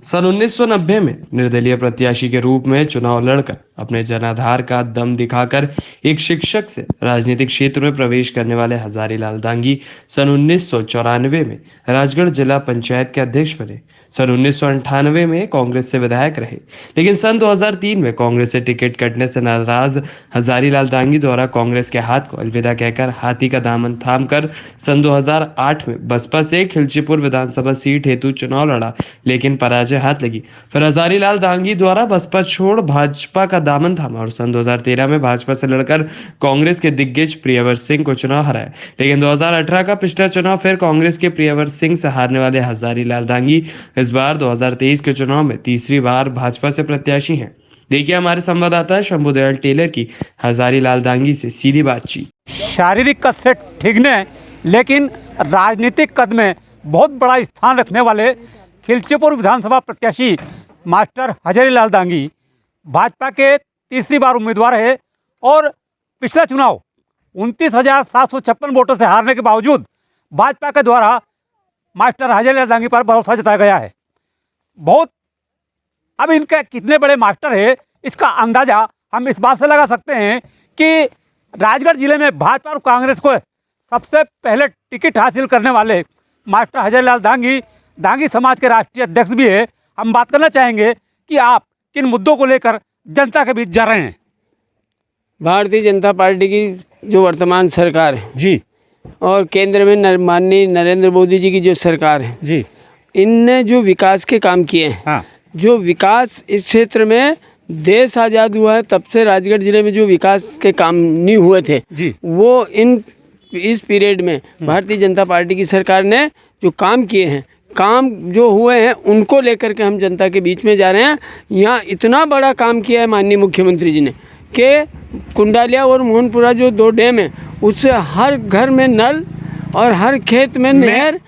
सन 1990 में निर्दलीय प्रत्याशी के रूप में चुनाव लड़कर अपने जनाधार का दम दिखाकर एक शिक्षक से राजनीतिक क्षेत्र में प्रवेश करने वाले हजारीलाल दांगी सन 1994 में राजगढ़ जिला पंचायत के अध्यक्ष बने। सन 1998 में कांग्रेस से विधायक रहे, लेकिन सन 2003 में कांग्रेस से टिकट कटने से नाराज हजारीलाल दांगी द्वारा कांग्रेस के हाथ को अलविदा कहकर हाथी का दामन थामकर सन 2008 में बसपा से खिलचीपुर विधानसभा सीट हेतु चुनाव लड़ा, लेकिन पराजय हाथ लगी। फिर हजारीलाल दांगी द्वारा बसपा छोड़ भाजपा का दामन थामा और सन 2013 में भाजपा से लड़कर कांग्रेस के दिग्गज प्रियवर सिंह को चुनाव हराया। लेकिन 2018 का पिछला चुनाव फिर कांग्रेस के प्रियवर सिंह से हारने वाले हजारीलाल दांगी इस बार 2023 के चुनाव में तीसरी बार भाजपा से प्रत्याशी हैं। देखिए हमारे संवाददाता शंभू दयाल टेलर की हजारीलाल दांगी से सीधी बातचीत। शारीरिक कद से ठीक नहीं, लेकिन राजनीतिक कद में बहुत बड़ा स्थान रखने वाले खिलचीपुर विधानसभा प्रत्याशी मास्टर हजारीलाल दांगी भाजपा के तीसरी बार उम्मीदवार है और पिछला चुनाव 29,756 वोटों से हारने के बावजूद भाजपा के द्वारा मास्टर हजारीलाल दांगी पर भरोसा जताया गया है। बहुत अब इनके कितने बड़े मास्टर है इसका अंदाज़ा हम इस बात से लगा सकते हैं कि राजगढ़ जिले में भाजपा और कांग्रेस को सबसे पहले टिकट हासिल करने वाले मास्टर हजारीलाल दांगी समाज के राष्ट्रीय अध्यक्ष भी है। हम बात करना चाहेंगे कि आप किन मुद्दों को लेकर जनता के बीच जा रहे हैं। भारतीय जनता पार्टी की जो वर्तमान सरकार है जी, और केंद्र में माननीय नरेंद्र मोदी जी की जो सरकार है जी, इनने जो विकास के काम किए हैं, हाँ, जो विकास इस क्षेत्र में देश आज़ाद हुआ है तब से राजगढ़ जिले में जो विकास के काम नहीं हुए थे जी, वो इस पीरियड में भारतीय जनता पार्टी की सरकार ने जो काम किए हैं, काम जो हुए हैं उनको लेकर के हम जनता के बीच में जा रहे हैं। यहाँ इतना बड़ा काम किया है माननीय मुख्यमंत्री जी ने कि कुंडालिया और मोहनपुरा जो 2 डैम है उससे हर घर में नल और हर खेत में नहर।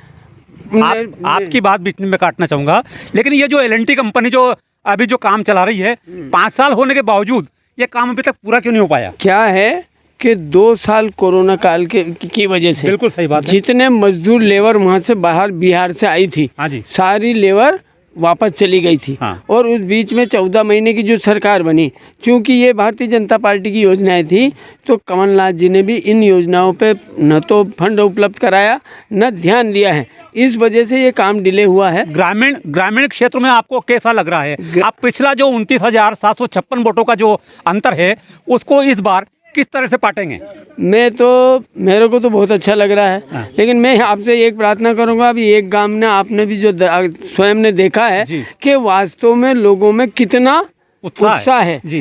आपकी बात बीच में काटना चाहूँगा, लेकिन ये जो L&T कंपनी जो अभी जो काम चला रही है 5 साल होने के बावजूद ये काम अभी तक पूरा क्यों नहीं हो पाया? क्या है कि 2 साल कोरोना काल की वजह से, बिल्कुल सही बात है, जितने मजदूर लेबर वहाँ से बाहर बिहार से आई थी, हाँ जी, सारी लेबर वापस चली गई थी। हाँ। और उस बीच में 14 महीने की जो सरकार बनी, चूँकि ये भारतीय जनता पार्टी की योजनाएं थी, तो कमलनाथ जी ने भी इन योजनाओं पे न तो फंड उपलब्ध कराया न ध्यान दिया है। इस वजह से ये काम डिले हुआ है। ग्रामीण क्षेत्र में आपको कैसा लग रहा है? आप पिछला जो 29,756 वोटों का जो अंतर है उसको इस बार किस तरह से पाटेंगे? मेरे को तो बहुत अच्छा लग रहा है, हाँ। लेकिन मैं आपसे एक प्रार्थना करूंगा। अभी एक गांव में आपने भी जो स्वयं ने देखा है कि वास्तव में लोगों में कितना उत्साह है जी।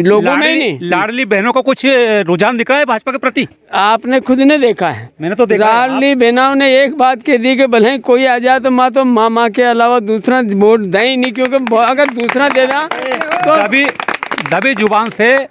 लोगों में नहीं, लाडली बहनों का कुछ रुझान दिख रहा है भाजपा के प्रति? आपने खुद ने देखा है। मैंने तो देखा। लाडली बहनों ने एक बात कह दी कि भले कोई आ जाए तो माँ के अलावा दूसरा वोट दें ही नहीं, क्योंकि अगर दूसरा देना तो दबी जुबान से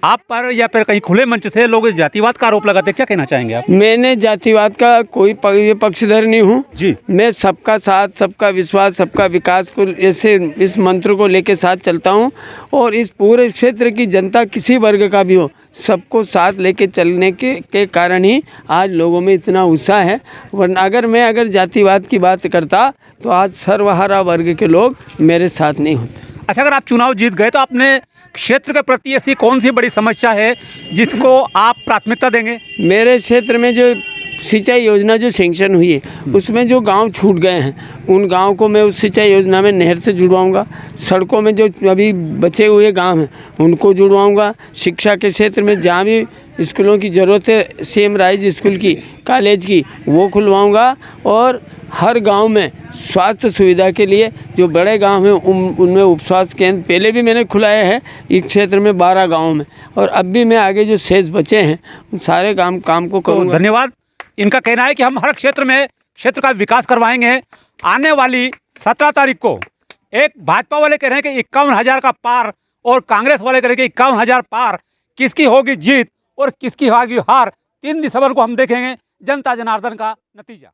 आप पर या फिर कहीं खुले मंच से लोग जातिवाद का आरोप लगाते हैं। क्या कहना चाहेंगे आप? मैंने जातिवाद का कोई पक्षधर नहीं हूँ जी। मैं सबका साथ, सबका विश्वास, सबका विकास को ऐसे इस मंत्र को लेके साथ चलता हूँ। और इस पूरे क्षेत्र की जनता किसी वर्ग का भी हो, सबको साथ लेके चलने के कारण ही आज लोगों में इतना उत्साह है। वरना अगर जातिवाद की बात करता तो आज सर्वहारा वर्ग के लोग मेरे साथ नहीं होते। अच्छा, अगर आप चुनाव जीत गए तो अपने क्षेत्र के प्रति ऐसी कौन सी बड़ी समस्या है जिसको आप प्राथमिकता देंगे? मेरे क्षेत्र में जो सिंचाई योजना जो सैंक्शन हुई है उसमें जो गांव छूट गए हैं उन गांव को मैं उस सिंचाई योजना में नहर से जुड़वाऊंगा। सड़कों में जो अभी बचे हुए गांव हैं उनको जुड़वाऊंगा। शिक्षा के क्षेत्र में जहाँ भी स्कूलों की ज़रूरत है, CM राइज स्कूल की, कॉलेज की, वो खुलवाऊंगा। और हर गांव में स्वास्थ्य सुविधा के लिए जो बड़े गांव हैं उनमें उप स्वास्थ्य केंद्र पहले भी मैंने खुलाया है इस क्षेत्र में 12 गाँव में, और अब भी मैं आगे जो शेष बचे हैं उन सारे काम को करूँगा। धन्यवाद। इनका कहना है कि हम हर क्षेत्र का विकास करवाएंगे। आने वाली 17 तारीख को एक भाजपा वाले कह रहे हैं कि 51,000 का पार और कांग्रेस वाले कह रहे हैं कि 51,000 पार। किसकी होगी जीत और किसकी होगी हार, 3 दिसंबर को हम देखेंगे जनता जनार्दन का नतीजा।